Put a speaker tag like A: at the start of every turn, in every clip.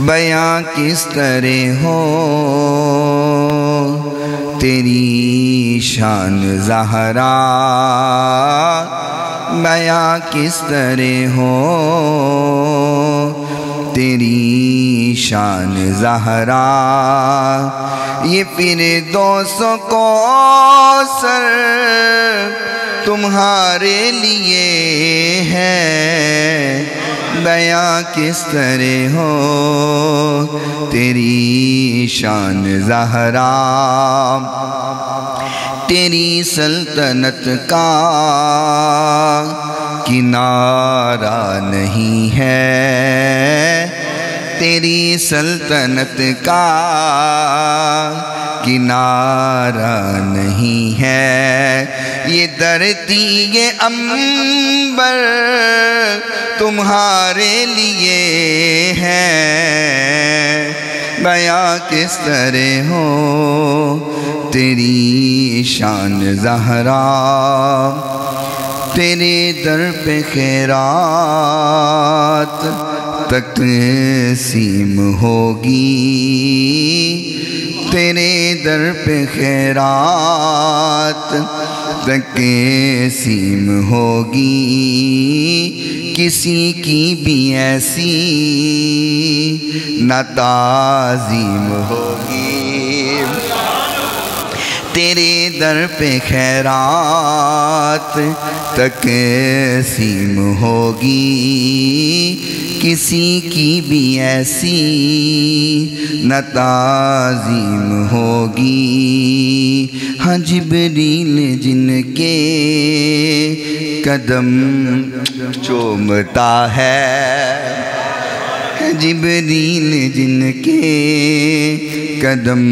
A: بیاں کس طرح ہو تیری شان زہرا، بیاں کس طرح ہو تیری شان زہرا، یہ فردوس و کوثر تمہارے لیے ہے، بیاں کس طرح ہو تیری شان زہرا، تیری سلطنت کا کنارہ نہیں ہے، تیری سلطنت کا کنارہ نہیں ہے، یہ دھرتی یہ عنبر تمہارے لیے ہے، بیاں کس طرح ہو تیری شان زہرا، تیرے در پہ خیرات تقسیم ہوگی، تیرے در پہ خیرات تقسیم ہوگی، کسی کی بھی ایسی نہ تعظیم ہوگی، تیرے در پہ خیرات تقسیم ہوگی، کسی کی بھی ایسی نہ تعظیم ہوگی، ہاں جبریل جن کے قدم چومتا ہے، جبریل جن کے قدم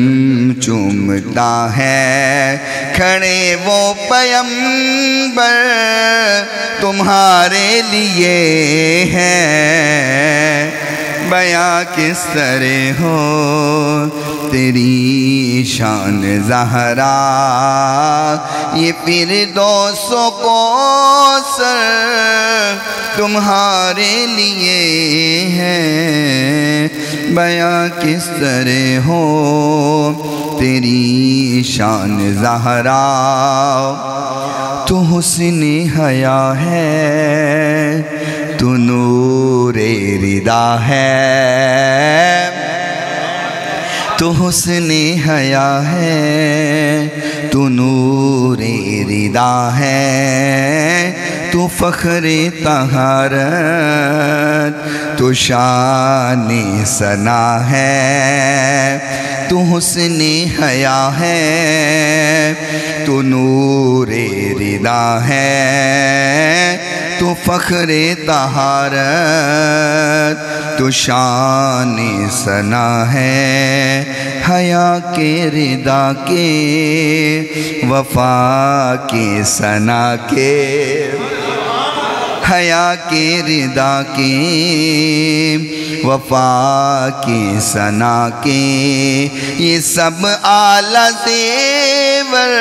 A: چومتا ہے، کھڑے وہ پیغمبر تمہارے لیے ہیں، بیاں کس طرح ہو تیری شان زہرا، یہ فردوس و کوثر تمہارے لیے ہے، بیاں کس طرح ہو تیری شان زہرا، تو حسن حیا ہے، تو نور رضا ہے، تو حسن حیا ہے، تو نور رضا ہے، تو فخر طہارت، تو شان ثنا ہے، تو حسن حیا ہے، تو نور رضا ہے، تو فخر طہارت، تو شان ثنا ہے، حیا کے رضا کے وفا کے ثنا کے، حیا کے رضا کے وفا کے ثنا کے، یہ سب اعلیٰ زیور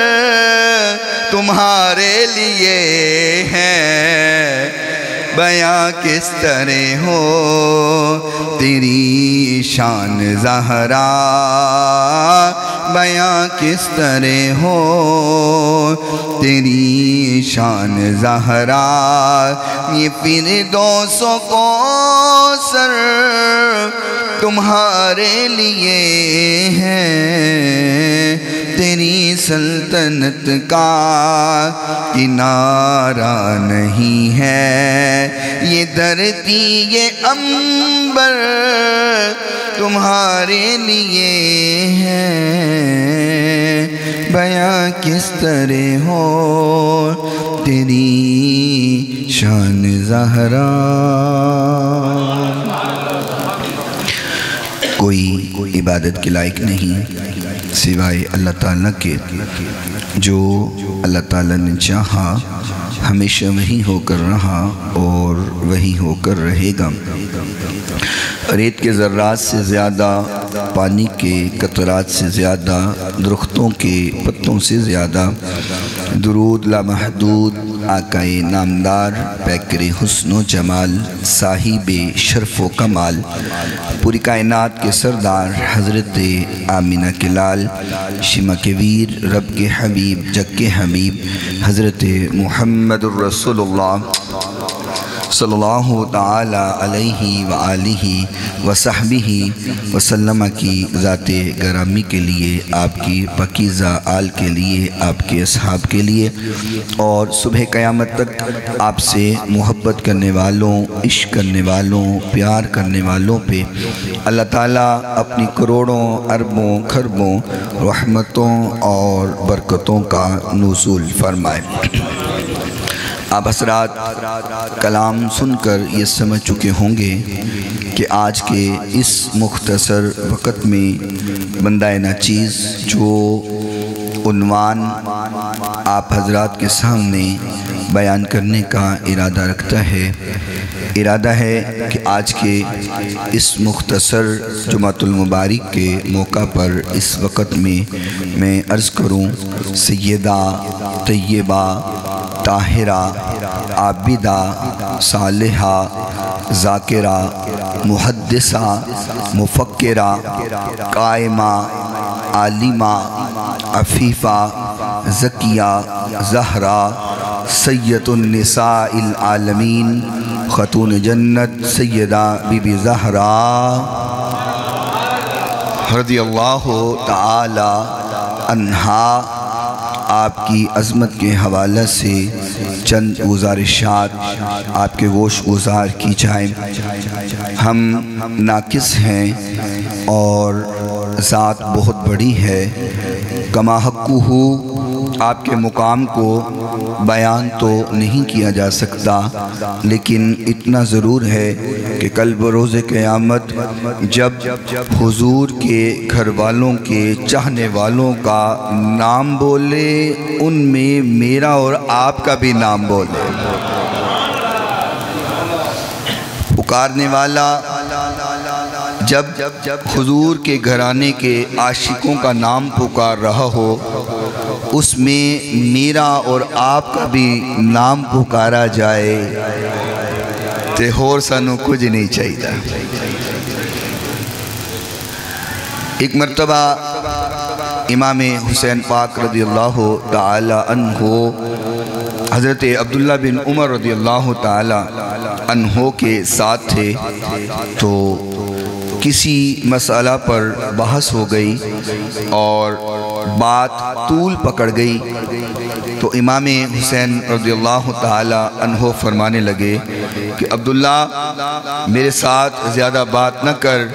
A: تمہارے لیے ہیں، بیاں کس طرح ہو تیری شان زہرا، بیاں کس طرح ہو تیری شان زہرا، یہ فردوس و کوثر تمہارے لیے ہے، تیری سلطنت کا کنارہ نہیں ہے، یہ دھرتی یہ عنبر تمہارے لیے ہے، بیاں کس طرح ہو تیری شان زہرا، کوئی عبادت کے لائق نہیں سوائے اللہ تعالیٰ کے، جو اللہ تعالیٰ نے چاہا ہمیشہ وہی ہو کر رہا اور وہی ہو کر رہے گا، ریت کے ذرات سے زیادہ، پانی کے قطرات سے زیادہ، درختوں کے پتوں سے زیادہ، درود لامحدود آقائے نامدار پیکر حسن و جمال صاحب شرف و کمال پوری کائنات کے سردار حضرت آمینہ کے لال شمع کے ویر رب کے حبیب جگ کے حبیب حضرت محمد الرسول اللہ صلی اللہ تعالی علیہ وآلہ وصحبہ وسلم کی ذات گرامی کے لیے، آپ کی پاکیزہ آل کے لیے، آپ کے اصحاب کے لیے اور صبح قیامت تک آپ سے محبت کرنے والوں، عشق کرنے والوں، پیار کرنے والوں پہ اللہ تعالیٰ اپنی کروڑوں اربوں کھربوں رحمتوں اور برکتوں کا نزول فرمائے۔ آپ حضرات کلام سن کر یہ سمجھ چکے ہوں گے کہ آج کے اس مختصر وقت میں بندہ ناچیز جو عنوان آپ حضرات کے سامنے بیان کرنے کا ارادہ رکھتا ہے، ارادہ ہے کہ آج کے اس مختصر جمعۃ المبارک کے موقع پر اس وقت میں عرض کروں سیدہ طیبہ طاہرہ عابدہ صالحہ ذاکرہ محدثہ مفکرہ قائمہ عالمہ عفیفہ زکیہ زہرا سید النساء العالمین خاتون جنت سیدہ بی بی زہرا رضی اللہ تعالی عنہا آپ کی عظمت کے حوالہ سے چند گزارشات آپ کے گوش گزار کی جائیں۔ ہم ناقص ہیں اور ذات بہت بڑی ہے، کما حقہ آپ کے مقام کو بیان تو نہیں کیا جا سکتا، لیکن اتنا ضرور ہے کہ کل بروز قیامت جب حضور کے گھر والوں کے چاہنے والوں کا نام بولے ان میں میرا اور آپ کا بھی نام بولے، پکارنے والا جب حضور کے گھرانے کے عاشقوں کا نام پکار رہا ہو اس میں میرا اور آپ کا بھی نام پکارا جائے تے ہور سانو کچھ نہیں چاہیے۔ ایک مرتبہ امام حسین پاک رضی اللہ تعالی عنہ حضرت عبداللہ بن عمر رضی اللہ تعالی عنہ کے ساتھ تھے، تو کسی مسئلہ پر بحث ہو گئی اور بات طول پکڑ گئی، تو امام حسین رضی اللہ تعالی عنہ فرمانے لگے کہ عبداللہ میرے ساتھ زیادہ بات نہ کر،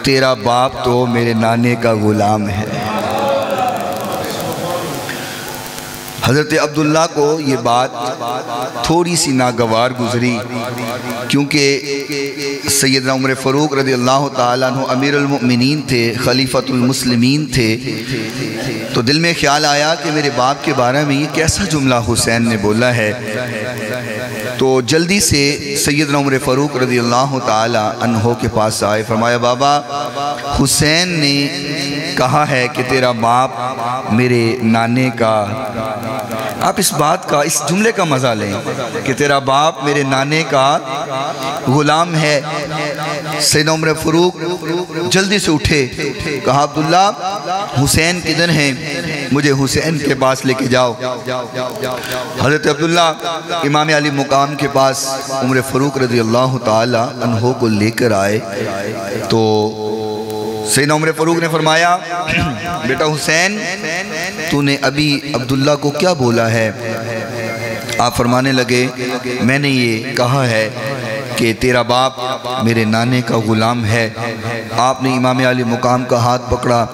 A: تیرا باپ تو میرے نانے کا غلام ہے۔ حضرت عبداللہ کو یہ بات تھوڑی سی ناگوار گزری، کیونکہ سیدنا عمر فاروق رضی اللہ تعالیٰ عنہ امیر المؤمنین تھے، خلیفۃ المسلمین تھے، تو دل میں خیال آیا کہ میرے باپ کے بارے میں یہ کیسا جملہ حسین نے بولا ہے، تو جلدی سے سیدنا عمر فاروق رضی اللہ تعالیٰ عنہ کے پاس آئے، فرمایا بابا حسین نے کہا ہے کہ تیرا باپ میرے نانے کا، آپ اس بات کا اس جملے کا مزہ لیں کہ تیرا باپ میرے نانے کا غلام ہے۔ سیدنا عمر فاروق جلدی سے اٹھے، کہا عبداللہ حسین کدھر ہیں، مجھے حسین کے پاس لے کے جاؤ۔ حضرت عبداللہ امام علی مقام کے پاس عمر فاروق رضی اللہ تعالی عنہ کو لے کر آئے، تو سیدنا عمر فاروق نے فرمایا بیٹا حسین تو نے ابھی عبداللہ کو کیا بولا ہے؟ آپ فرمانے لگے میں نے یہ کہا ہے کہ تیرا باپ میرے نانے کا غلام ہے۔ آپ نے امام علی مقام کا ہاتھ پکڑا،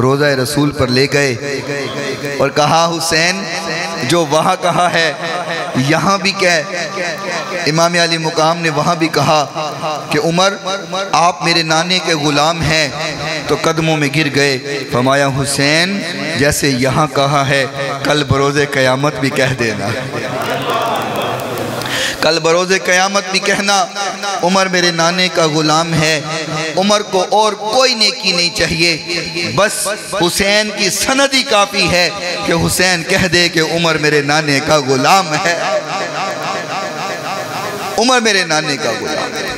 A: روضہ رسول پر لے گئے اور کہا حسین جو وہاں کہا ہے یہاں بھی کہہ۔ امام علی مقام نے وہاں بھی کہا کہ عمر آپ میرے نانے کے غلام ہیں، تو قدموں میں گر گئے، فرمایا حسین جیسے یہاں کہا ہے کل بروز قیامت بھی کہہ دینا، کل بروز قیامت بھی کہنا عمر میرے نانے کا غلام ہے۔ عمر کو اور کوئی نیکی نہیں چاہیے، بس حسین کی سند ہی کافی ہے کہ حسین کہہ دے کہ عمر میرے نانے کا غلام ہے، عمر میرے نانے کا غلام ہے۔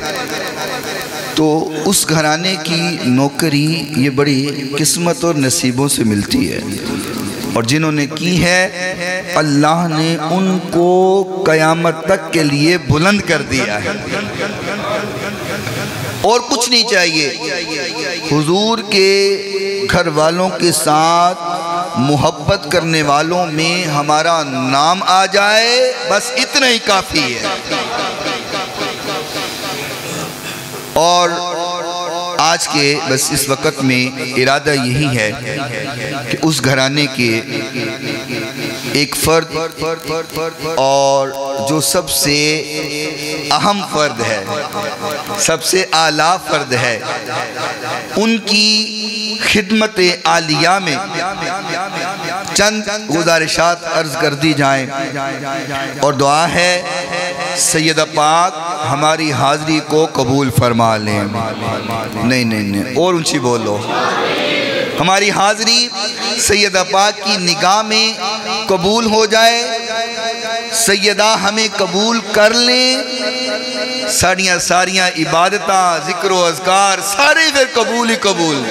A: تو اس گھرانے کی نوکری یہ بڑی قسمت اور نصیبوں سے ملتی ہے، اور جنہوں نے کی ہے اللہ نے ان کو قیامت تک کے لیے بلند کر دیا ہے، اور کچھ نہیں چاہیے۔ حضور کے گھر والوں کے ساتھ محبت کرنے والوں میں ہمارا نام آ جائے، بس اتنا ہی کافی ہے۔ اور آج کے بس اس وقت میں ارادہ یہی ہے کہ اس گھرانے کے ایک فرد اور جو سب سے اہم فرد ہے، سب سے اعلیٰ فرد ہے، ان کی خدمت عالیہ میں چند گزارشات عرض کر دی جائیں، اور دعا ہے سیدہ پاک ہماری حاضری کو قبول فرما لیں۔ نہیں اور اونچی بولو، ہماری حاضری سیدہ پاک کی نگاہ میں قبول ہو جائے، سیدہ ہمیں قبول کر لیں، ساریاں عبادتاں، ذکر و اذکار سارے پھر قبول ہی قبول۔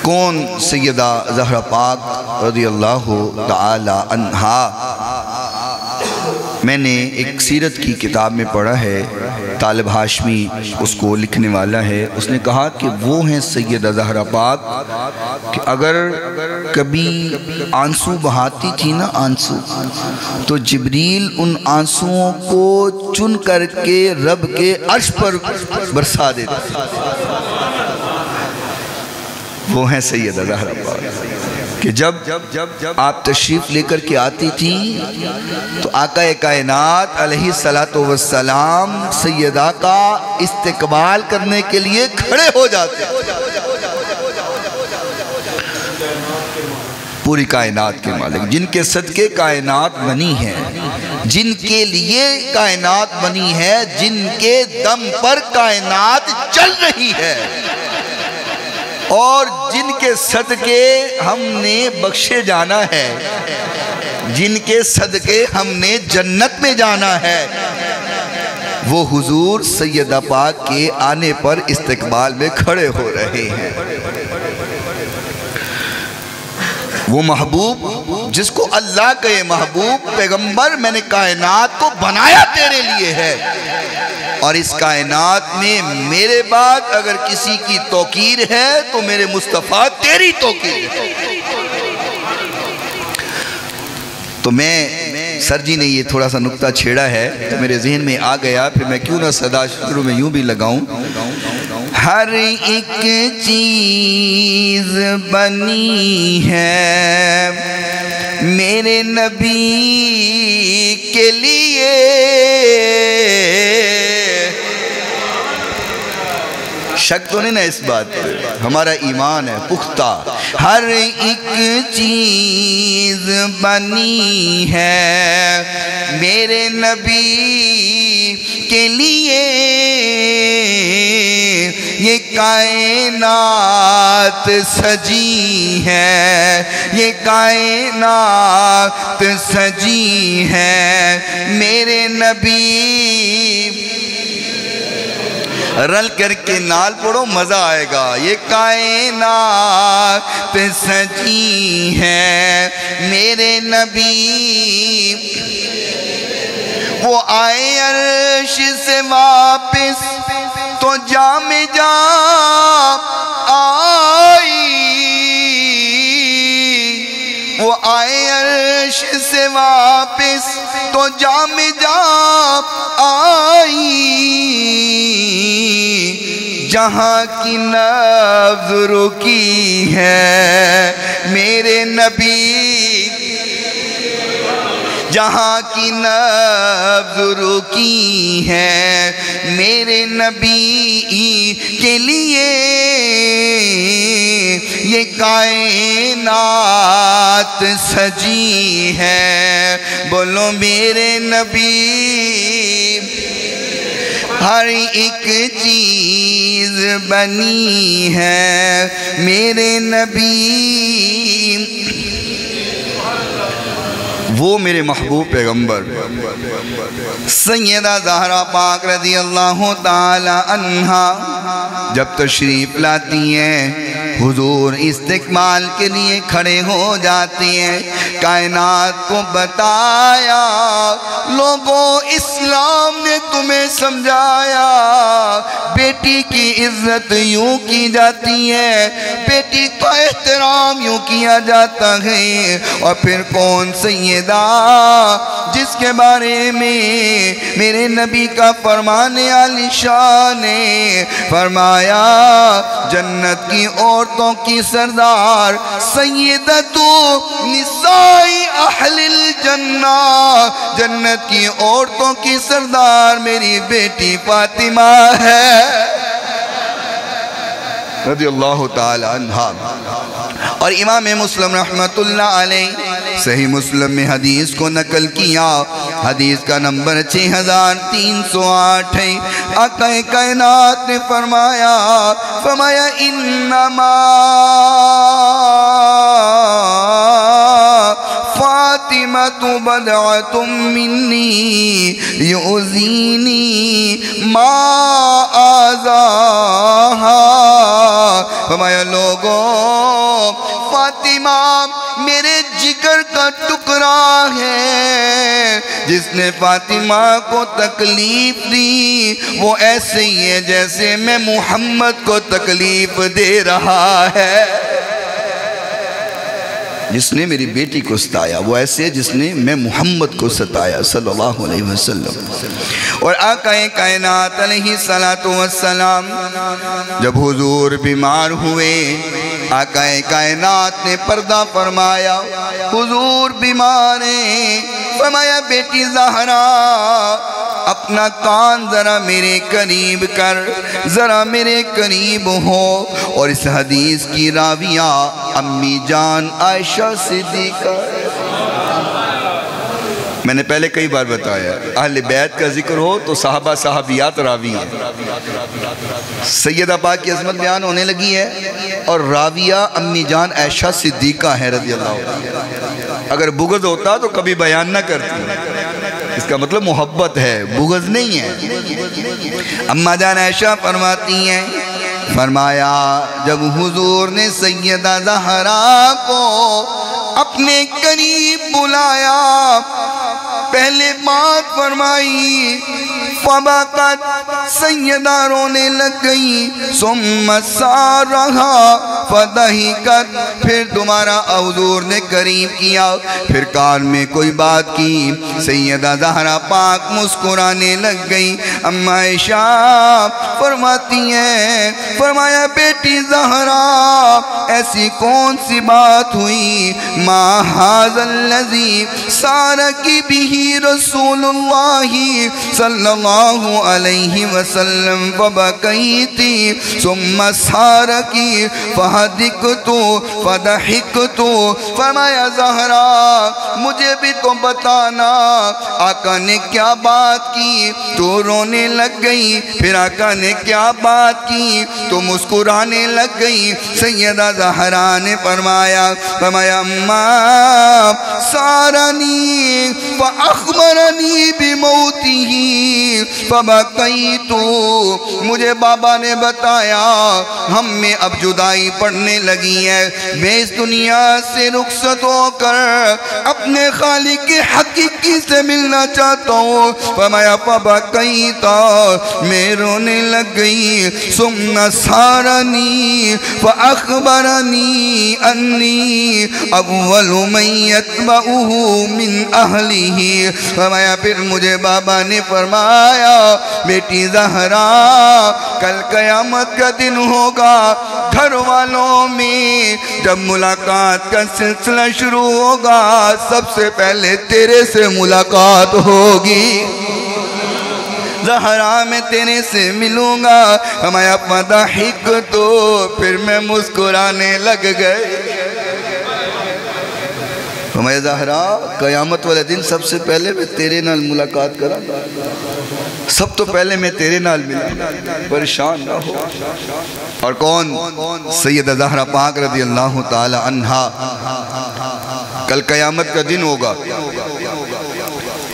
A: کون سیدہ زہرا پاک رضی اللہ تعالی عنہا؟ میں نے ایک سیرت کی کتاب میں پڑھا ہے، طالب ہاشمی اس کو لکھنے والا ہے، اس نے کہا کہ وہ ہیں سیدہ زہرا پاک کہ اگر کبھی آنسو بہاتی تھی نا آنسو، تو جبریل ان آنسوؤں کو چن کر کے رب کے عرش پر برسا دیتے۔ وہ ہیں سیدہ زہرا پاک کہ جب آپ تشریف لے کر کے آتی تھی تو آقا کائنات علیہ السلام سیدہ کا استقبال کرنے کے لیے کھڑے ہو جاتے، پوری کائنات کے مالک جن کے صدقے کائنات بنی ہے، جن کے لیے کائنات بنی ہے، جن کے دم پر کائنات چل رہی ہے، اور جن کے صدقے ہم نے بخشے جانا ہے، جن کے صدقے ہم نے جنت میں جانا ہے، وہ حضور سیدہ پاک کے آنے پر استقبال میں کھڑے ہو رہے ہیں۔ وہ محبوب جس کو اللہ کا یہ محبوب پیغمبر میں نے کائنات کو بنایا تیرے لیے ہے، اور اس کائنات میں میرے بعد اگر کسی کی توقیر ہے تو میرے مصطفیٰ تیری توقیر ہے۔ تو میں سر جی نے یہ تھوڑا سا نکتہ چھیڑا ہے تو میرے ذہن میں آ گیا، پھر میں کیوں نہ صدا شروع میں یوں بھی لگاؤں۔ ہر ایک چیز بنی ہے میرے نبی کے لیے، شک تو نہیں نا اس بات پہ، ہمارا ایمان ہے پختہ۔ ہر ایک چیز بنی ہے میرے نبی کے لیے، یہ کائنات سجی ہے، یہ کائنات سجی ہے میرے نبی، رل کر کے نال پڑھو مزہ آئے گا، یہ کائنات سجی ہے میرے نبی، وہ آئے عرش سے واپس تو جام جام آئی، وہ آئے عرش سے واپس تو جام جام آئی، جہاں کی نظر کی ہے میرے نبی، جہاں کی نظر کی ہے میرے نبی کے لیے، یہ کائنات سجی ہے، بولو میرے نبی۔ ہر ایک چیز بنی ہے میرے نبی، وہ میرے محبوب پیغمبر سیدہ زہرا پاک رضی اللہ تعالی عنہا جب تشریف لاتی ہیں، حضور استقبال کے لیے کھڑے ہو جاتے ہیں، کائنات کو بتایا لوگوں اسلام نے تمہیں سمجھایا، بیٹی کی عزت یوں کی جاتی ہے، بیٹی کا احترام یوں کیا جاتا ہے۔ اور پھر کون سیدہ جس کے بارے میں میرے نبی کا فرمان عالی شان نے فرمایا جنت کی عورتوں کی سردار سیدتو نساء اہل الجنہ، جنت کی عورتوں کی سردار میری بیٹی فاطمہ ہے رضی اللہ تعالی عنہ۔ اور امام مسلم رحمت اللہ علیہ صحیح مسلم میں حدیث کو نقل کیا، حدیث کا نمبر 6308 ہے۔ آقا کائنات نے فرمایا انما فاطمة بضعة منی یؤذینی ما آذاہا، فرمایا لوگوں فاطمہ میرے جگر کا ٹکڑا ہے، جس نے فاطمہ کو تکلیف دی وہ ایسے ہی ہے جیسے میں محمد کو تکلیف دے رہا ہے۔ جس نے میری بیٹی کو ستایا وہ ایسے ہے جس نے میں محمد کو ستایا صلی اللہ علیہ وسلم۔ اور آقا کائنات علیہ السلام جب حضور بیمار ہوئے، آقا کائنات نے پردہ فرمایا، حضور بیمار ہیں، فرمایا بیٹی زہرا اپنا کان ذرا میرے قریب کر، ذرا میرے قریب ہو۔ اور اس حدیث کی راویہ امی جان عائشہ صدیقہ، میں نے پہلے کئی بار بتایا اہل بیت کا ذکر ہو تو صحابہ صحابیات راوی ہیں، سیدہ پاک کی عظمت بیان ہونے لگی ہے اور راویہ امی جان عائشہ صدیقہ ہے رضی اللہ عنہ۔ اگر بغض ہوتا تو کبھی بیان نہ کرتی، اس کا مطلب محبت ہے، بغض نہیں ہے۔ اما جان عائشہ فرماتی ہیں، فرمایا جب حضور نے سیدہ زہرا کو اپنے قریب بلایا، پہلے بات فرمائی فبقت، سیدہ رونے لگ گئی، ثم سارہا فضحکت، پھر دوبارہ حضور نے قریب کیا، پھر کان میں کوئی بات کی، سیدہ زہرا پاک مسکرانے لگ گئی۔ اما عائشہ فرماتی ہیں، فرمایا بیٹی زہرا ایسی کون سی بات ہوئی، ما ھذا الذی سارکی بہ رسول اللہ صلی اللہ علیہ وسلم فبکیتی ثم سارکی فہدکتو فضحکتو، فرمایا زہرا مجھے بھی تو بتانا آقا نے کیا بات کی، تو رونے لگ گئی، پھر آقا نے کیا بات کی تو مسکرانے لگ گئی۔ سیدہ زہرا نے فرمایا اماں سارنی فاخبرنی بموتہی فبکیتو، مجھے بابا نے بتایا ہم میں اب جدائی پڑنے لگی ہے، میں اس دنیا سے رخصت ہو کر اپنے خالق حقیقی سے ملنا چاہتا ہوں۔ فرمایا فبکیتا، میں رونے لگ گئی، ثم سارنی فاخبرنی انی اول من یتبعہ من اہلہ، فرمایا پھر مجھے بابا نے فرمایا بیٹی زہرا کل قیامت کا دن ہوگا، گھر والوں میں جب ملاقات کا سلسلہ شروع ہوگا سب سے پہلے تیرے سے ملاقات ہوگی، زہرا میں تیرے سے ملوں گا۔ ہمارا فضحک تو پھر میں مسکرانے لگ گئے، فرمایا زہرا قیامت والے دن سب سے پہلے میں تیرے نال ملاقات کرا، سب تو پہلے میں تیرے نال ملا، پریشان نہ ہو۔ اور کون؟ سیدہ زہرا پاک رضی اللہ تعالی عنہا۔ کل قیامت کا دن ہوگا،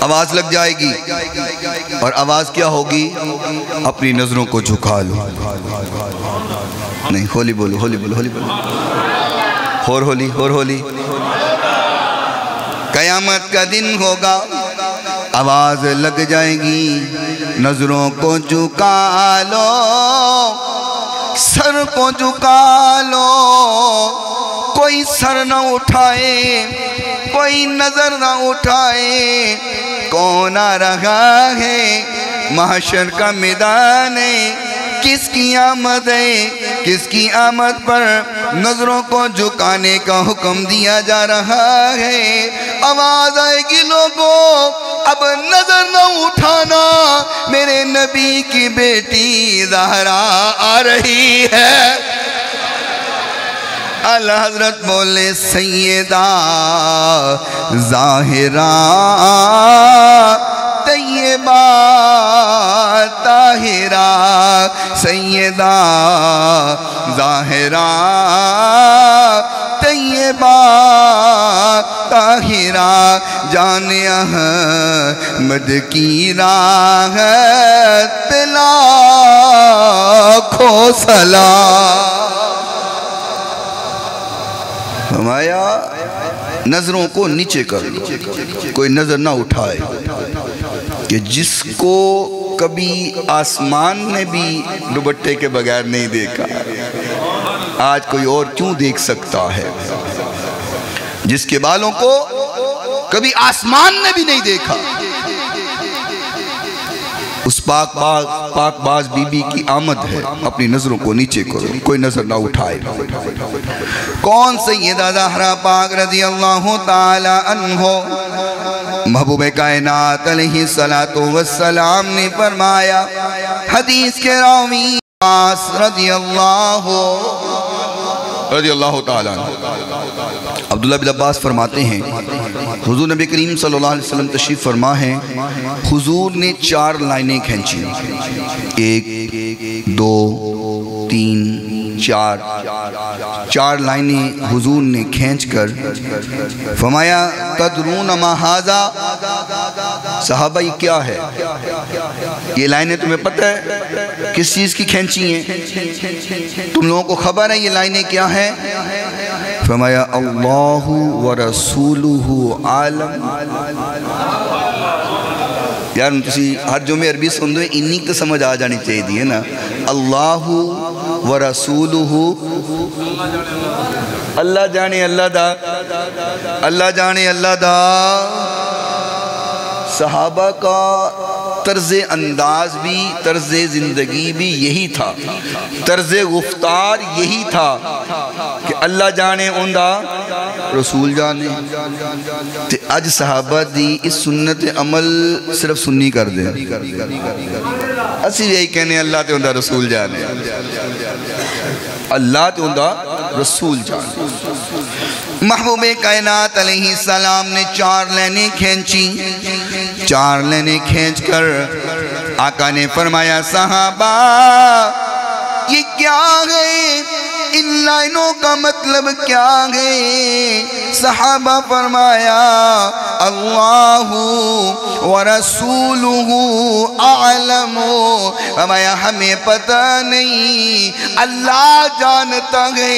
A: آواز لگ جائے گی، اور آواز کیا ہوگی؟ اپنی نظروں کو جھکا لو۔ نہیں، ہولی بولو، ہولی بولو، ہولی بولو، اور ہولی، اور ہولی۔ قیامت کا دن ہوگا، آواز لگ جائے گی، نظروں کو جھکا لو، سر کو جھکا لو، کوئی سر نہ اٹھائے، کوئی نظر نہ اٹھائے، کون آ رہا ہے؟ محشر کا میدان ہے، کس کی آمد ہے؟ کس کی آمد پر نظروں کو جھکانے کا حکم دیا جا رہا ہے؟ آواز آئے گی لوگوں، اب نظر نہ اٹھانا، میرے نبی کی بیٹی زہرا آ رہی ہے۔ اعلیٰ حضرت بولے سیدہ ظاہرہ طیبہ طاہرہ، سیدہ ظاہرہ طیبہ طاہرہ، جان احمد کی راہ پہ لاکھوں سلام۔ فرمایا نظروں کو نیچے کر لو، کوئی نظر نہ اٹھائے، کہ جس کو کبھی آسمان نے بھی دوپٹے کے بغیر نہیں دیکھا، آج کوئی اور کیوں دیکھ سکتا ہے؟ جس کے بالوں کو کبھی آسمان نے بھی نہیں دیکھا، اس پاک باز بی بی کی آمد ہے، اپنی نظروں کو نیچے کرو، کوئی نظر نہ اٹھائے۔ کون؟ سیدہ زہرا پاک رضی اللہ تعالی عنہ۔ محبوب کائنات علیہ السلام نے فرمایا، حدیث کے راوی عباس رضی اللہ تعالی عنہ، عبداللہ بن عباس فرماتے ہیں، حضور نبی کریم صلی اللہ علیہ وسلم تشریف فرما ہے، حضور نے 4 لائنیں کھینچی، 1 2 3 4 لائنیں حضور نے کھینچ کر فرمایا، تدرون ما ھذا، صحابہ یہ کیا ہے؟ یہ لائنیں تمہیں پتہ ہے کس چیز کی کھینچی ہیں؟ تم لوگوں کو خبر ہے یہ لائنیں کیا ہیں؟ فرمایا اللہ ورسولہ عالم۔ یار تسی ہر جمعے عربی سن دو، انہی تو سمجھ آ جانی چاہیے دی ہے نا، اللہ ورسولہ، اللہ جانے اللہ دا، اللہ جانے اللہ دا۔ صحابہ کا طرز انداز بھی، طرز زندگی بھی یہی تھا، طرز گفتار یہی تھا کہ اللہ جانے اندہ رسول جانے۔ تے اج صحابہ دی اس سنت عمل صرف سنی کر دیں، اسی یہی کہنے اللہ تے اندہ رسول جانے، اللہ تے اندہ رسول جانے۔ محبوب کائنات علیہ السلام نے 4 لائنیں کھینچی، 4 لائنیں کھینچ کر آقا نے فرمایا، صحابہ یہ کیا ہے؟ ان لائنوں کا مطلب کیا ہے؟ صحابہ فرمایا، اللہ ورسولہ اعلم، فرمایا ہمیں پتہ نہیں، اللہ جانتا ہے،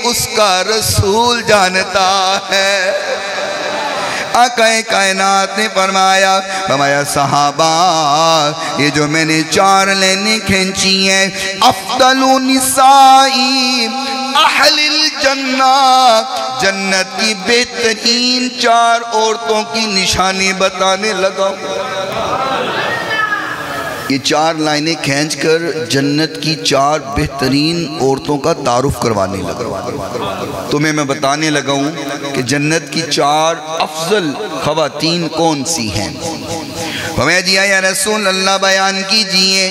A: اس کا رسول جانتا ہے۔ آقا کائنات نے فرمایا صحابہ یہ جو میں نے 4 لائنیں کھینچی ہیں، افضل نسائی اہل الجنہ، جنت کی بہترین 4 عورتوں کی نشانی بتانے لگا۔ یہ 4 لائنیں کھینچ کر جنت کی 4 بہترین عورتوں کا تعارف کروانے لگا۔ تمہیں میں بتانے لگا ہوں کہ جنت کی 4 افضل خواتین کون سی ہیں۔ ہمیں دیا یا رسول اللہ بیان کیجئے۔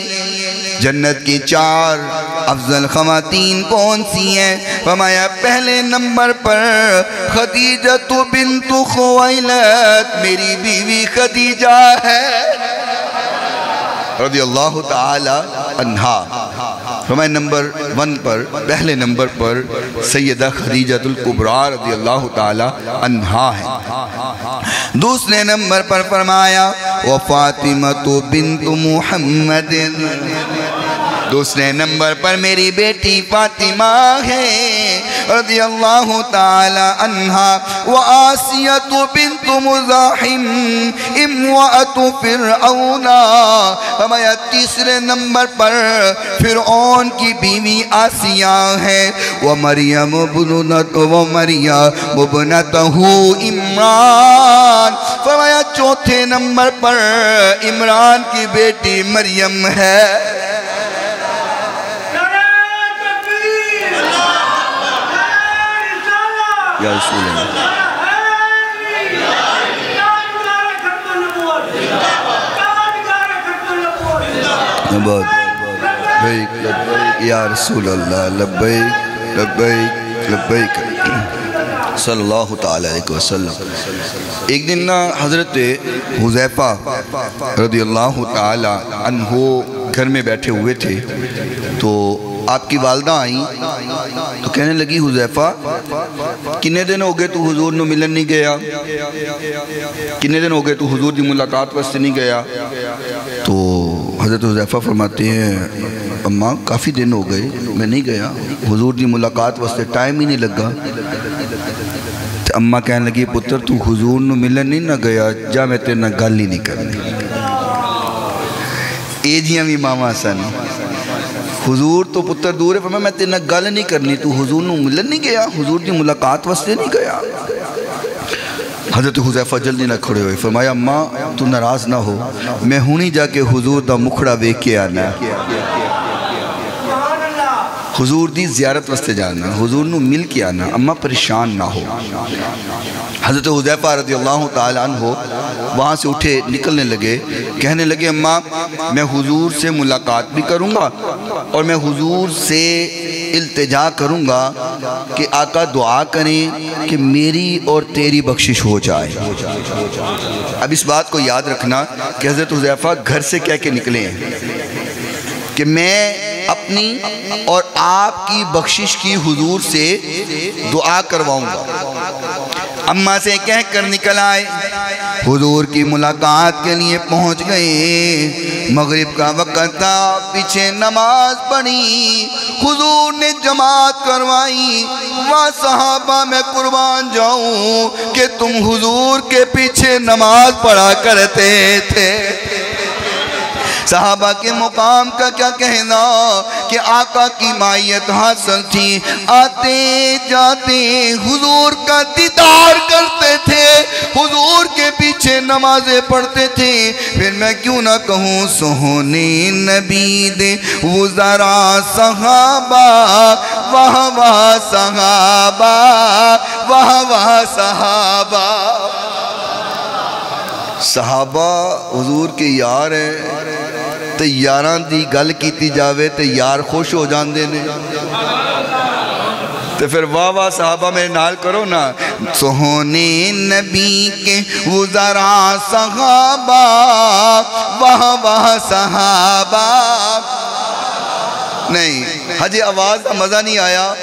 A: جنت کی 4 افضل خواتین کون سی ہیں؟ فرمایا پہلے نمبر پر خدیجہ بنت خویلد، میری بیوی خدیجہ ہے رضی اللہ تعالی عنہا۔ فرمایا نمبر 1 پر، پہلے نمبر پر سیدہ خدیجہ الکبریٰ رضی اللہ تعالی عنہا ہے۔ دوسرے نمبر پر فرمایا وفاطمہ بنت محمد، دوسرے نمبر پر میری بیٹی فاطمہ ہے رضی اللہ تعالی عنہا۔ وآسیہ بنت مزاحم امرأۃ فرعون، فرمایا تیسرے نمبر پر فرعون کی بیوی آسیہ ہے۔ ومریم ابنتہ عمران، فرمایا چوتھے نمبر پر عمران کی بیٹی مریم ہے۔ یا رسول اللہ لبیک لبیک یا رسول اللہ، لبیک لبیک لبیک صلی اللہ تعالیٰ علیہ وسلم۔ ایک دن حضرت حذیفہ رضی اللہ تعالیٰ عنہ گھر میں بیٹھے ہوئے تھے، تو آپ کی والدہ آئیں تو کہنے لگی حذیفہ کنے دن ہو گئے تو حضور نو ملن نہیں گیا، کنے دن ہو گئے تو حضور دی ملاقات واسطے نہیں گیا۔ تو حضرت حذیفہ فرماتے ہیں اماں کافی دن ہو گئے میں نہیں گیا، حضور دی ملاقات واسطے ٹائم ہی نہیں لگا۔ تو اماں کہنے لگی پتر تو حضور نو ملن نہیں نہ گیا، جا میں تیرے نہ گل ہی نہیں کرنی۔ اے جیاں بھی ماما سن، حضور تو پتر دور ہے، فرمایا میں تیرے نہ گل نہیں کرنی، تو حضور نو ملن نہیں گیا، حضور دی ملاقات واسطے نہیں گیا۔ حضرت حذیفہ جلدی نہ کھڑے ہوئے، فرمایا اماں تو ناراض نہ ہو، میں ہونی جا کے حضور دا مکھڑا ویکھ کے آنا، حضور دی زیارت واسطے جانا، حضور نو مل کے آنا، اماں پریشان نہ ہو۔ حضرت حذیفہ رضی اللہ تعالیٰ عنہ وہاں سے اٹھے نکلنے لگے، کہنے لگے اماں میں حضور سے ملاقات بھی کروں گا اور میں حضور سے التجا کروں گا کہ آقا دعا کریں کہ میری اور تیری بخشش ہو جائے۔ اب اس بات کو یاد رکھنا کہ حضرت حذیفہ گھر سے کہہ کے نکلے ہیں کہ میں اپنی اور آپ کی بخشش کی حضور سے دعا کرواؤں گا۔ اماں سے کہہ کر نکل آئے، حضور کی ملاقات کے لیے پہنچ گئے۔ مغرب کا وقت تھا، پیچھے نماز پڑھی، حضور نے جماعت کروائی۔ واہ صحابہ میں قربان جاؤں کہ تم حضور کے پیچھے نماز پڑھا کرتے تھے۔ صحابہ کے مقام کا کیا کہنا کہ آقا کی مائیت حاصل تھی، آتے جاتے حضور کا دیدار کرتے تھے، حضور کے پیچھے نمازیں پڑھتے تھے۔ پھر میں کیوں نہ کہوں سونے نبی دے وہ ذرا صحابہ، واہ واہ صحابہ، واہ واہ صحابہ۔ صحابہ حضور کے یار ہیں، تے یاراں دی گل کیتی جاوے تے یار خوش ہو جاندے نے، تے پھر واہ واہ صحابہ میرے نال کرو نا۔ سونے نبی کے وہ ذرا صحابہ، واہ واہ صحابہ۔ نہیں ہجے آواز کا مزہ نہیں آیا،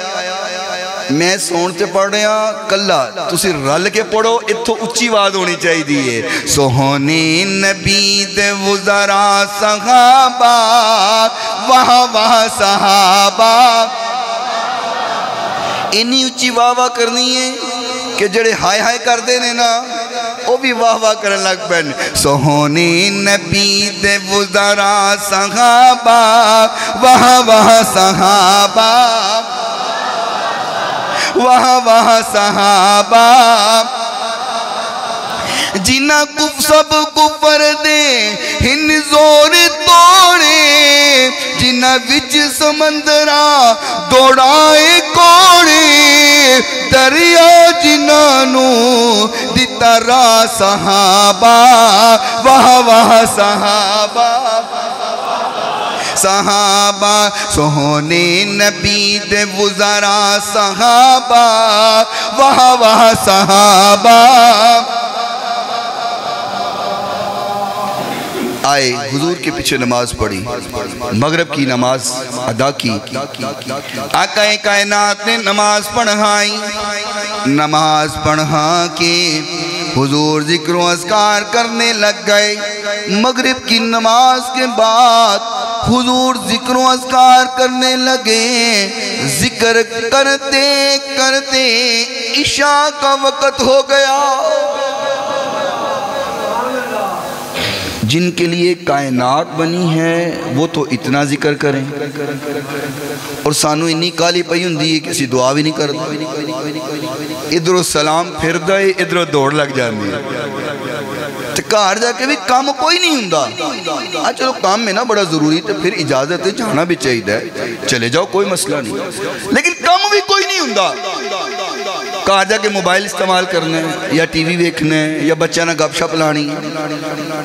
A: میں سونتے پڑھ رہے ہیں کلا، تسی رل کے پڑھو، اتھو اچھی آواز ہونی چاہیے دیئے۔ سونے نبی دے وہ ذرا صحابہ، واہ واہ صحابہ۔ انہی اچھی واہ واہ کرنی ہے کہ جڑے ہائے ہائے کر دینے نا وہ بھی واہ واہ کرن لگ پہن۔ سونے نبی دے وہ ذرا صحابہ، واہ واہ صحابہ، واہ واہ صحابہ۔ جنہ کف سب کفر دے ہن زور توڑے، جنہ وچ سمندرہ دوڑائے کوڑے، دریا جنانو دیتا را صحابہ، واہ واہ صحابہ۔ صحابہ سونے نبی دے وزرا صحابہ واہ واہ صحابہ آئے حضور کے پیچھے نماز پڑھی مغرب کی نماز ادا کی آقا کائنات نے نماز پڑھائی نماز پڑھا کے حضور ذکر و اذکار کرنے لگ گئے مغرب کی نماز کے بعد حضور ذکر و اذکار کرنے لگے ذکر کرتے کرتے عشاء کا وقت ہو گیا جن کے لیے کائنات بنی ہے وہ تو اتنا ذکر کریں اور سانو انی کالی پئی ہوندی ہے کسی دعا بھی نہیں کرتا ادھر سلام پھر دے ادھر دوڑ لگ جاندی گھر جا کے بھی کام کوئی نہیں ہوندا چلو کام میں نا بڑا ضروری تو پھر اجازت ہے جانا بھی چاہیے چلے جاؤ کوئی مسئلہ نہیں لیکن کام بھی کوئی نہیں ہوندا کہاں جا کے موبائل استعمال کرنا ہے یا ٹی وی دیکھنا ہے یا بچہ نہ گپ شپ لانی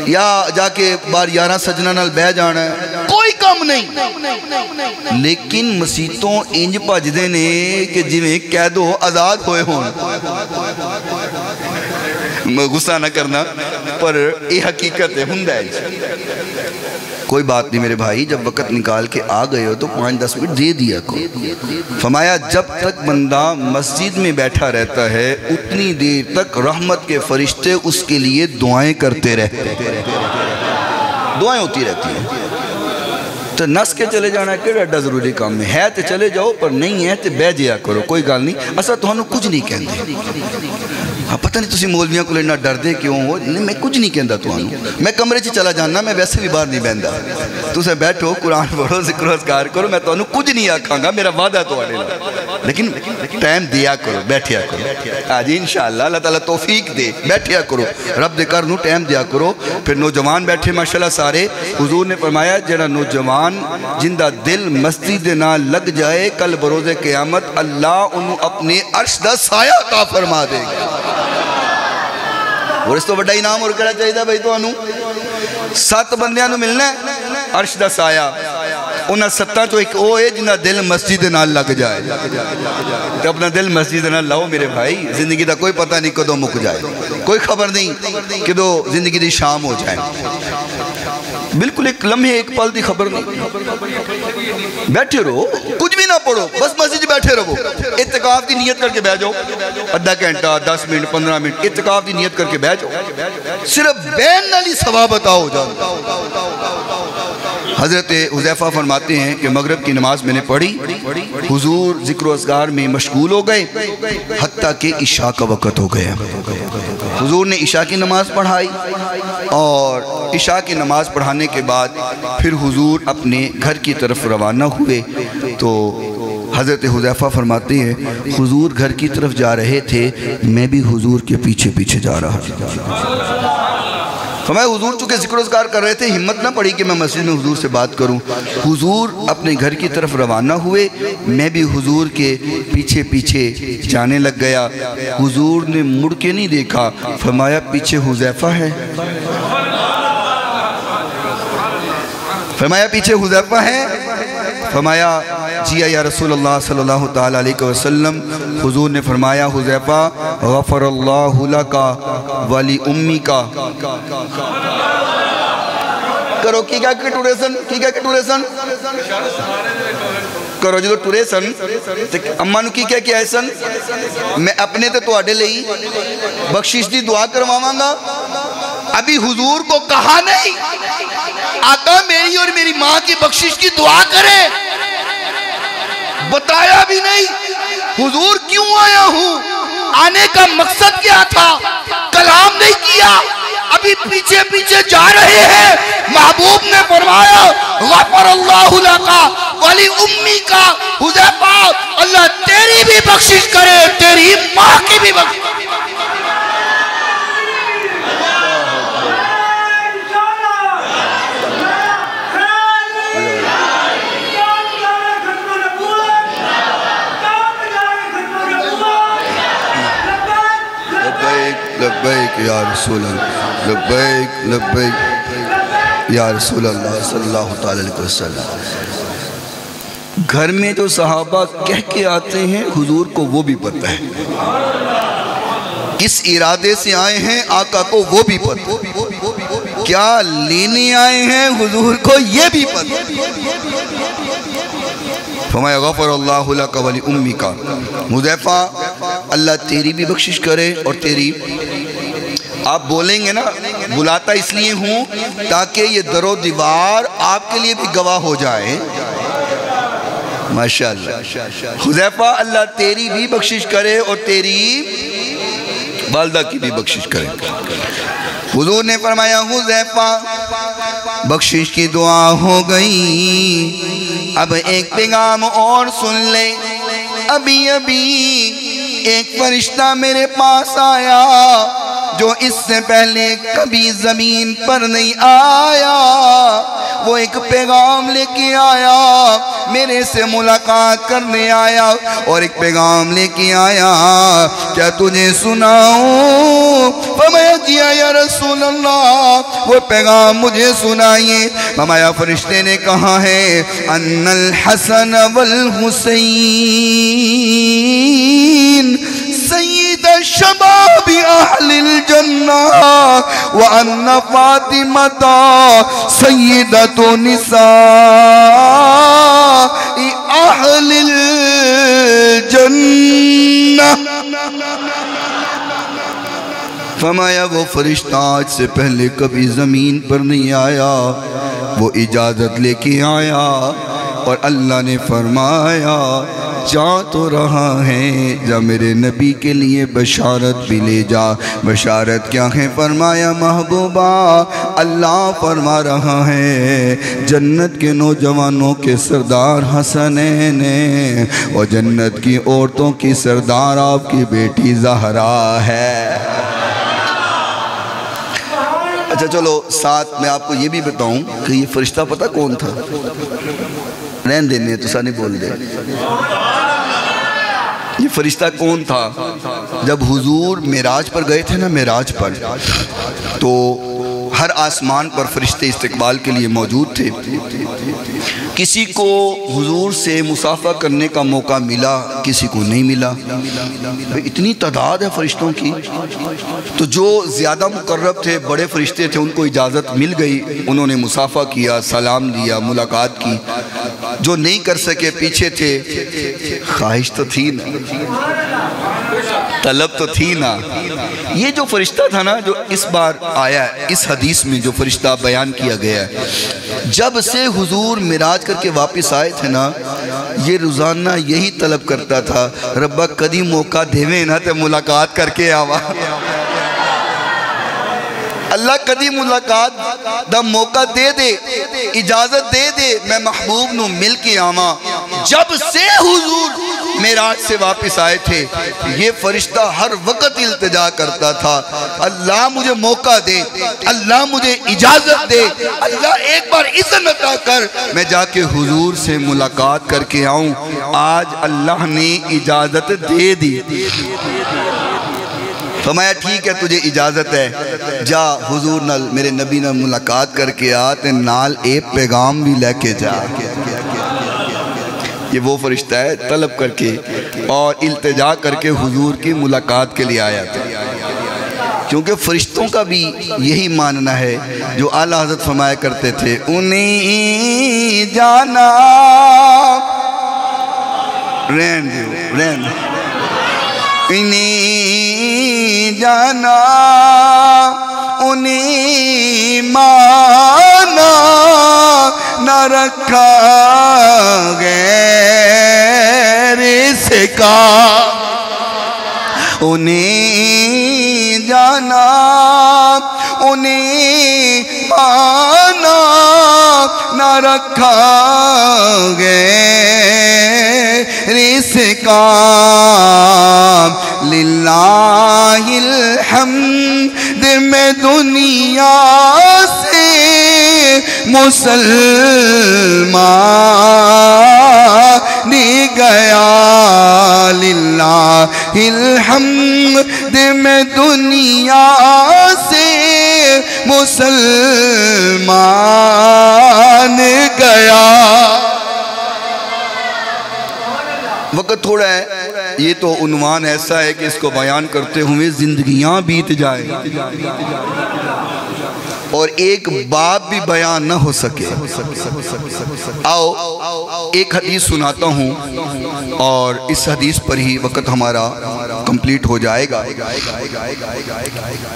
A: یا جا کے بار 11 سجنہ نال بہ جانا ہے کوئی کام نہیں لیکن مسیتوں انج بھج دے نے کہ جویں قید و آزاد ہوئے ہون غصہ نہ کرنا پر یہ حقیقت ہے ہندہ ہے کوئی بات نہیں میرے بھائی جب وقت نکال کے آ گئے ہو تو 5-10 منٹ دے دیا کو فرمایا جب تک بندہ مسجد میں بیٹھا رہتا ہے اتنی دیر تک رحمت کے فرشتے اس کے لیے دعائیں کرتے رہتے ہیں دعائیں ہوتی رہتی ہیں تو نس کے چلے جانا ہے کہ ایڈا ضروری کام میں ہے تو چلے جاؤ پر نہیں ہے تو بہ جیا کرو کوئی گال نہیں اصلا تو ہنو کچھ نہیں کہندے پتہ نہیں تسی مولویاں کو لینا ڈر دے کیوں ہو میں کچھ نہیں کہندہ تو ہنو میں کمرے چی چلا جاننا میں ویسے بھی باہر نہیں بہندہ تو اسے بیٹھو قرآن پڑھو ذکر و اذکار کرو میں تو ہنو کچھ نہیں آکھاں گا میرا وعدہ تو آنے لگا لیکن ٹائم دیا کرو بیٹھیا کرو آج انشاءاللہ اللہ تعالیٰ توفیق دے بیٹھیا کرو رب دے کر نو ٹائم دیا کرو پھر نوجوان بیٹھے ماشاءاللہ سارے حضور نے فرمایا جڑا نوجوان جن دا دل مسجد نہ لگ جائے کل بروز قیامت اللہ انہوں اپنے عرش دا سایہ عطا فرما دے گا اور اس تو بڑا انعام اور کرنا چاہیے تھا بھائی تو انہوں 7 بندیاں نو ملنا ہے عرش دا سایہ انہاں 7 تو ایک او ہے جنہاں دل مسجد نہ لگ جائے تو اپنا دل مسجد نہ لاؤ میرے بھائی زندگی دا کوئی پتہ نہیں کدوں مک جائے کوئی خبر نہیں کدوں زندگی دی شام ہو جائے بالکل ایک لمحے ایک پل دی خبر نہیں بیٹھے رہو کچھ بھی نہ پڑھو بس مسجد بیٹھے رہو اعتکاف دی نیت کر کے بیٹھ جاؤ آدھا گھنٹہ 10 منٹ 15 منٹ اعتکاف دی نیت کر کے بیٹھ جاؤ صرف بین نالی ثواب بتاؤ جاؤ حضرت حذیفہ فرماتے ہیں کہ مغرب کی نماز میں نے پڑھی حضور ذکر و اذکار میں مشغول ہو گئے حتیٰ کہ عشاء کا وقت ہو گیا حضور نے عشاء کی نماز پڑھائی اور عشاء کی نماز پڑھانے کے بعد پھر حضور اپنے گھر کی طرف روانہ ہوئے تو حضرت حذیفہ فرماتے ہیں حضور گھر کی طرف جا رہے تھے میں بھی حضور کے پیچھے پیچھے جا رہا تھا فرمایا حضور چونکہ ذکر و اذکار کر رہے تھے ہمت نہ پڑی کہ میں مسجد میں حضور سے بات کروں حضور اپنے گھر کی طرف روانہ ہوئے میں بھی حضور کے پیچھے پیچھے جانے لگ گیا حضور نے مڑ کے نہیں دیکھا فرمایا پیچھے حذیفہ ہے فرمایا پیچھے حذیفہ ہے فرمایا جی یا رسول اللہ صلی اللہ تعالیٰ علیہ وسلم حضور نے فرمایا حذیفہ غفر اللہ لکا ولی امی کا کرو کی کیا کہ ٹورے سن کرو جو ٹورے سن اممہ نو کی کیا ہے سن میں اپنے تے تو آڈے لئی بخشش دی دعا کرواواں گا ابھی حضور کو کہا نہیں آقا میری اور میری ماں کی بخشش کی دعا کرے بتایا بھی نہیں حضور کیوں آیا ہوں آنے کا مقصد کیا تھا کلام نہیں کیا ابھی پیچھے پیچھے جا رہے ہیں محبوب نے فرمایا غفر اللہ لکا ولی امی کا حذیفہ اللہ تیری بھی بخشش کرے تیری ماں کی بھی بخشش لبیک یا رسول اللہ لبیک لبیک یا رسول اللہ صلی اللہ تعالی علیہ وسلم، گھر میں جو صحابہ کہہ کے آتے ہیں حضور کو وہ بھی پتہ ہے، کس ارادے سے آئے ہیں آقا کو وہ بھی پتہ، کیا لینے آئے ہیں حضور کو یہ بھی پتہ۔ فرمایا غفر اللہ لک ولی امک، حذیفہ اللہ تیری بھی بخشش کرے اور تیری، آپ بولیں گے نا بلاتا اس لیے ہوں تاکہ یہ در و دیوار آپ کے لیے بھی گواہ ہو جائے، ماشاءاللہ۔ حذیفہ اللہ تیری بھی بخشش کرے اور تیری والدہ کی بھی بخشش کرے۔ حضور نے فرمایا حذیفہ بخشش کی دعا ہو گئی، اب ایک پیغام اور سن لے، ابھی ایک فرشتہ میرے پاس آیا جو اس سے پہلے کبھی زمین پر نہیں آیا، وہ ایک پیغام لے کے آیا، میرے سے ملاقات کرنے آیا اور ایک پیغام لے کے آیا، کیا تجھے سناؤں؟ فرمایا جی یا رسول اللہ وہ پیغام مجھے سنائیے۔ فرمایا فرشتے نے کہا ہے ان الحسن والحسین سید شباب اہل الجنہ وان فاطمۃ سیدۃ نساء اہل الجنہ۔ فرمایا وہ فرشتہ آج سے پہلے کبھی زمین پر نہیں آیا، وہ اجازت لے کے آیا اور اللہ نے فرمایا جا تو رہا ہے، جا میرے نبی کے لیے بشارت بھی لے جا۔ بشارت کیا ہے؟ فرمایا محبوبہ اللہ فرما رہا ہے جنت کے نوجوانوں کے سردار حسنین اور جنت کی عورتوں کی سردار آپ کی بیٹی زہرا ہے۔ اچھا چلو ساتھ میں آپ کو یہ بھی بتاؤں کہ یہ فرشتہ پتہ کون تھا؟ رہن دینے تو سا نہیں بول دے، یہ فرشتہ کون تھا؟ جب حضور معراج پر گئے تھے نا، معراج پر تو ہر آسمان پر فرشتے استقبال کے لیے موجود تھے، کسی کو حضور سے مصافحہ کرنے کا موقع ملا، کسی کو نہیں ملا۔ اتنی تعداد ہے فرشتوں کی، تو جو زیادہ مقرب تھے بڑے فرشتے تھے ان کو اجازت مل گئی، انہوں نے مصافحہ کیا، سلام دیا، ملاقات کی۔ جو نہیں کر سکے پیچھے تھے، خواہش تو تھی نا، طلب تو تھی نا۔ یہ جو فرشتہ تھا نا جو اس بار آیا ہے اس حدیث میں جو فرشتہ بیان کیا گیا ہے، جب سے حضور معراج کر کے واپس آئے تھے نا، یہ روزانہ یہی طلب کرتا تھا ربا کدی موقع دیویں نا تے ملاقات کر کے آوا، اللہ کدی ملاقات دا موقع دے دے، اجازت دے دے میں محبوب نو مل کے آواں۔ جب سے حضور معراج سے واپس آئے تھے یہ فرشتہ ہر وقت التجا کرتا تھا اللہ مجھے موقع دے، اللہ مجھے اجازت دے، اللہ ایک بار اذن عطا کر میں جا کے حضور سے ملاقات کر کے آؤں۔ آج اللہ نے اجازت دے دی۔ فرمایا ٹھیک ہے تجھے اجازت ہے، جا حضور نال میرے نبی نال ملاقات کر کے آتے نال ایک پیغام بھی لے کے جا۔ یہ وہ فرشتہ ہے طلب کر کے اور التجا کر کے حضور کی ملاقات کے لیے آیا تھا، کیونکہ فرشتوں کا بھی یہی ماننا ہے جو اعلیٰ حضرت فرمایا کرتے تھے انہیں جانا رہن دیو رہن دیو، انہیں جانا انہیں مانا نہ رکھا غیر سے کا، انہیں جانا انہیں مانا نہ رکھا غیر سے کا، للہ الحمد میں دنیا سے مسلمان گیا، للہ الحمد میں دنیا سے مسلمان گیا. وقت تھوڑا ہے، یہ تو عنوان ایسا ہے کہ اس کو بیان کرتے ہوئے زندگیاں بیت جائے اور ایک باب بھی بیان نہ ہو سکے. آؤ ایک حدیث سناتا ہوں اور اس حدیث پر ہی وقت ہمارا کمپلیٹ ہو جائے گا.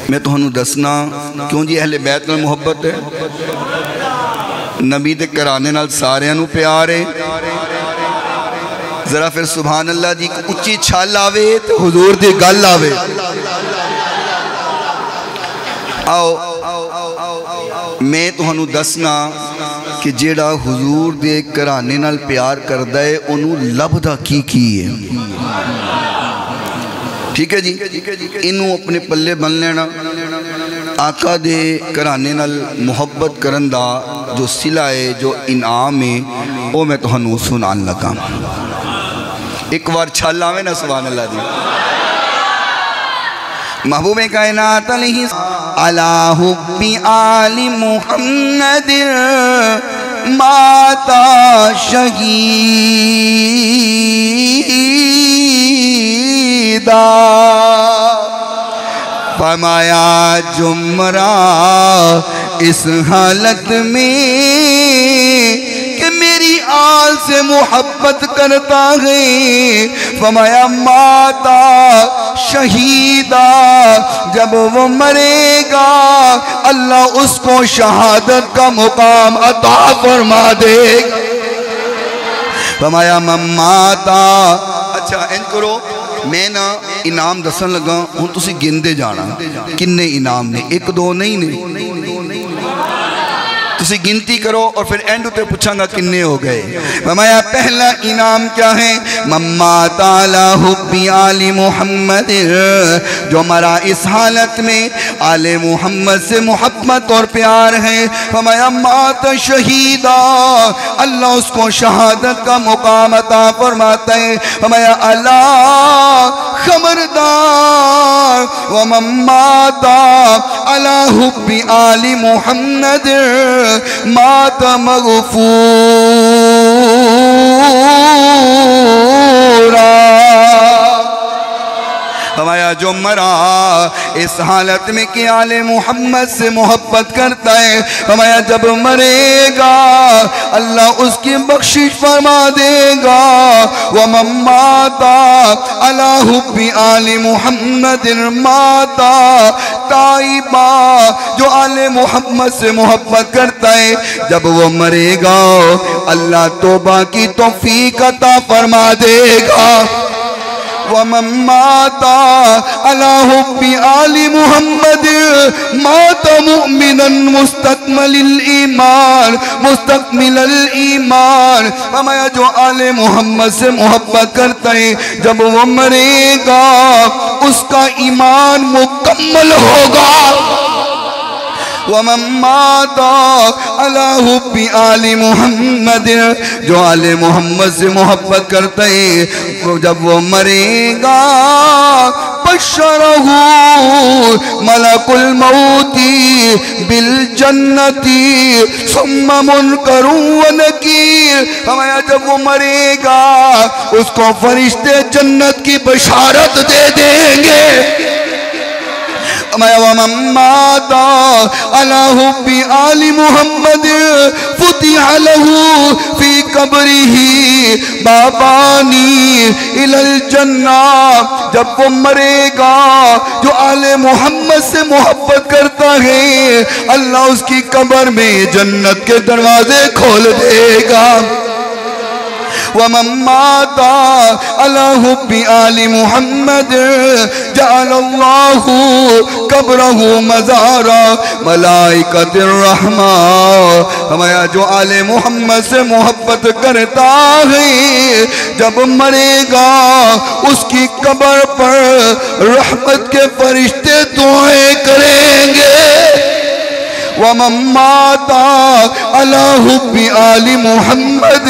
A: میں تو دسنا کیوں جی اہل بیت نال محبت ہے، نبی دے کرانے نال سارے نو پیار ہے. ذرا پھر سبحان اللہ دی اچھی چھال آوے تو حضور دی گل آوے. آؤ میں تو دسنا کہ جیڑا حضور دے کرانے نال پیار کردہ ہے انہوں لبدہ کی ہے. ٹھیک ہے جی، انہوں اپنے پلے بن لینا. آقا دے کرانے نال محبت کرندہ جو صلہ ہے، جو انعام ہے، وہ میں تو سنان لگا. ایک بار چھال آوے نا سبحان اللہ دی. محبوب کائنات علیہ علی حب آل محمد ماتا شہیدہ. فرمایا جمرہ اس حالت میں کہ میری آل سے محبت کرتا ہے. فرمایا ماتا شہیدہ، جب وہ مرے گا اللہ اس کو شہادت کا مقام عطا فرما دے گا. فرمایا مماتا. اچھا ان کرو، میں نا انعام دسن لگا ہوں، تسی گندے جانا کنے انعام نے، ایک دو نہیں نے. تسی گنتی کرو اور پھر اینڈ تے پوچھاں گا کنے ہو گئے. فرمایا پہلا انعام کیا ہے؟ ممات علی حب آل محمد، جو مرا اس حالت میں آل محمد سے محبت اور پیار ہے. فرمایا مات شہیدہ، اللہ اس کو شہادت کا مقام عطا فرماتا ہے. فرمایا اللہ خبردار، وممات علی حب آل محمد مات مغفورا. فرمایا جو مرا اس حالت میں کہ آل محمد سے محبت کرتا ہے، فرمایا جب مرے گا اللہ اس کی بخشش فرما دے گا. وَمَن مَّاتَ عَلَى حُبِّ آلِ مُحَمَّدٍ مَّاتَ تائبا، جو آل محمد سے محبت کرتا ہے جب وہ مرے گا اللہ توبہ کی توفیق عطا فرما دے گا. وَمَن مَّاتَ عَلَى حُبِّ آلِ مُحَمَّدٍ مَّاتَ مُؤْمِنًا مُسْتَكْمِلَ الْإِيمَانِ. فرمایا جو آل محمد سے محبت کرتا ہے جب وہ مرے گا اس کا ایمان مکمل ہوگا. وَمَن مَّاتَ عَلَى حُبِّ آلِ محمد، جو آل محمد سے محبت کرتا ہے جب وہ مرے گا بشرہ ملک الموت بالجنت ثم منکر ونکیر. فرمایا جب وہ مرے گا اس کو فرشتے جنت کی بشارت دے دیں گے. وَمَن مَّاتَ عَلَى حُبِّ آلِ مُحَمَّدٍ فُتِحَ لَهُ فِي قَبْرِهِ بَابَانِ إِلَى الْجَنَّةِ. جب وہ مرے گا جو آل محمد سے محبت کرتا ہے اللہ اس کی قبر میں جنت کے دروازے کھول دے گا. وَمَن مَّاتَ عَلَى حُبِّ آلِ مُحَمَّدٍ جَعَلَ اللَّهُ قَبْرَهُ مَزَارًا مَلَائِكَةِ الرَّحْمَةِ. فرمایا جو آل محمد سے محبت کرتا ہے جب مرے گا اس کی قبر پر رحمت کے فرشتے دعائیں کریں گے. وَمَن مَّاتَ عَلَى حُبِّ آلِ مُحَمَّدٍ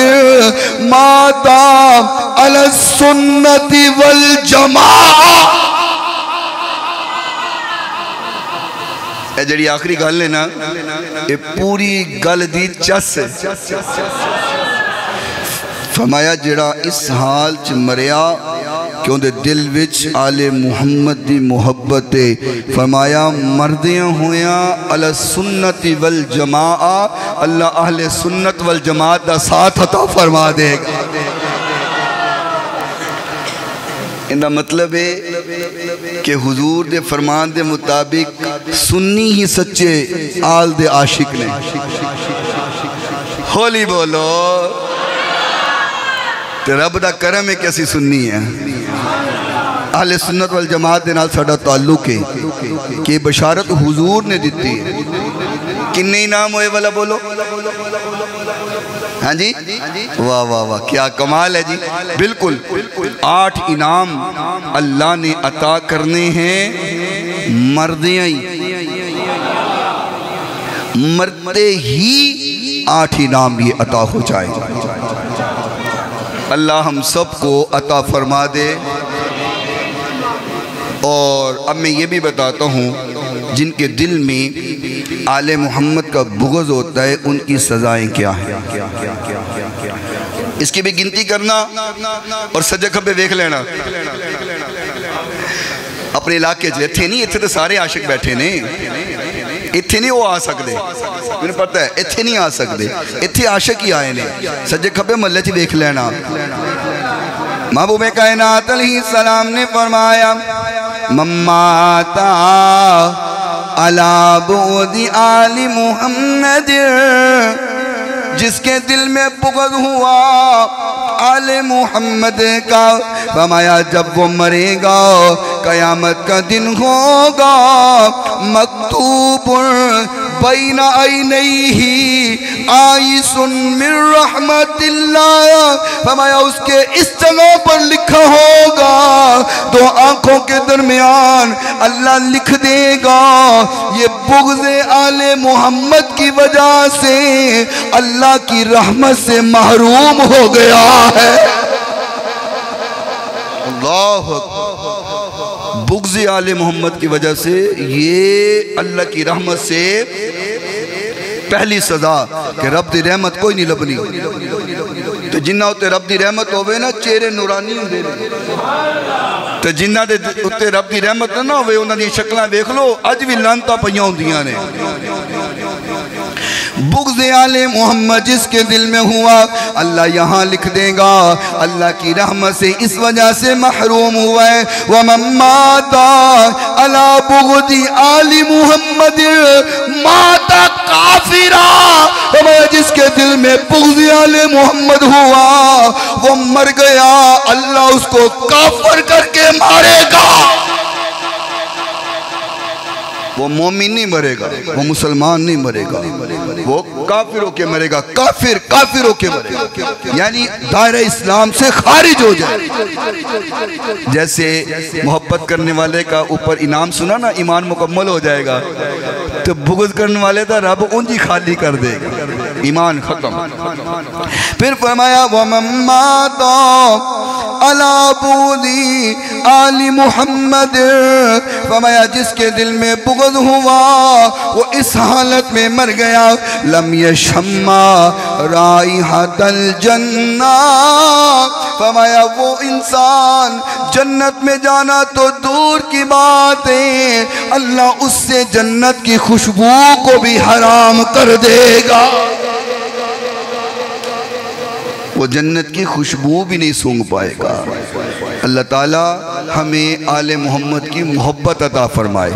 A: مَّاتَ عَلَى السُّنَّةِ وَالْجَمَاعَةِ. اے جڑی آخری گل ہے نا یہ پوری گل دی چس ہے. فرمایا جڑا اس حال چ مریا کہ اندے دل وچ آل محمد دی محبت ہے. فرمایا مردیاں ہویاں علی سنت والجماعہ اللہ اہل سنت والجماعت دا ساتھ عطا فرما دے گا. اندہ مطلب ہے کہ حضور دے فرمان دے مطابق سنی ہی سچے آل دے عاشق نے. ہولی بولو. تے رب دا کرم ہے کہ اسی سنی ہے. اہل سنت والجماعت دے نال ساڈا تعلق ہے کہ بشارت حضور نے دیتی ہے. کنے انعام ہوئے والا بولو. ہاں جی واہ واہ واہ کیا کمال ہے جی. بالکل 8 انعام اللہ نے عطا کرنے ہیں مردیاں مرتے ہی 8 انعام یہ عطا ہو جائے. اللہ ہم سب کو عطا فرما دے. اور اب میں یہ بھی بتاتا ہوں جن کے دل میں آل محمد کا بغض ہوتا ہے ان کی سزائیں کیا ہیں. اس کی بھی گنتی کرنا اور سجے کھبے دیکھ لینا. اپنے علاقے جیتھے نہیں اتھے تو سارے عاشق بیٹھے نے. اتھے نہیں وہ آ سکتے مجھے پتہ ہے اتھے نہیں آ سکتے. اتھے عاشق ہی آئے نے. سجے کھبے محلے چ دیکھ لینا. محبوب کائنات علیہ السلام نے فرمایا مماتا علی بعد آل محمد جس کے دل میں بغض ہوا آل محمد کا. فرمایا جب وہ مرے گا قیامت کا دن ہوگا مکتوب بین عینیہ آئس من رحمت اللہ. فرمایا اس کے اس جگہ پر لکھا ہوگا 2 آنکھوں کے درمیان اللہ لکھ دے گا یہ بغض آل محمد کی وجہ سے اللہ کی رحمت سے محروم ہو گیا ہے. اللہ بغض آل محمد کی وجہ سے یہ اللہ کی رحمت سے پہلی سزا کہ رب دی رحمت کوئی نہیں لبنی. تو جنہ ہوتے رب دی رحمت ہوئے نا چہرے نورانی ہوں دے تو جنہ ہوتے رب دی رحمت نہ ہوئے انہوں نے شکلیں دیکھ لو آج بھی لانتا پہیاں ہوں دیاں نے. بغض آل محمد جس کے دل میں ہوا اللہ یہاں لکھ دے گا اللہ کی رحمت سے اس وجہ سے محروم ہوا ہے. وَمَن مَاتَ عَلَى بُغْضِ آلِ مُحَمَّدٍ مَاتَ کافرا. جس کے دل میں بغض آل محمد ہوا وہ مر گیا اللہ اس کو کافر کر کے مارے گا. وہ مومن نہیں مرے گا وہ مسلمان نہیں مرے گا وہ کافر ہو کے مرے گا. کافر ہو کے مرے گا یعنی دائرہ اسلام سے خارج ہو جائے. جیسے محبت کرنے والے کا اوپر انعام سنا نا ایمان مکمل ہو جائے گا تو بغض کرنے والے دا رب انجی خالی کر دے گا ایمان ختم. پھر فرمایا وَمَن مَاتَ عَلَى بُغْضِ آلِ مُحَمَّدٍ. فرمایا جس کے دل میں بغض ہوا وہ اس حالت میں مر گیا لم یشم رائحۃ الجنہ. فرمایا وہ انسان جنت میں جانا تو دور کی بات ہے اللہ اس سے جنت کی خوشبو کو بھی حرام کر دے گا. وہ جنت کی خوشبو بھی نہیں سونگ پائے گا. اللہ تعالی ہمیں آل محمد کی محبت عطا فرمائے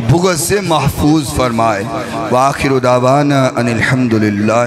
A: بغض سے محفوظ فرمائے. وآخر دعوانا ان الحمدللہ.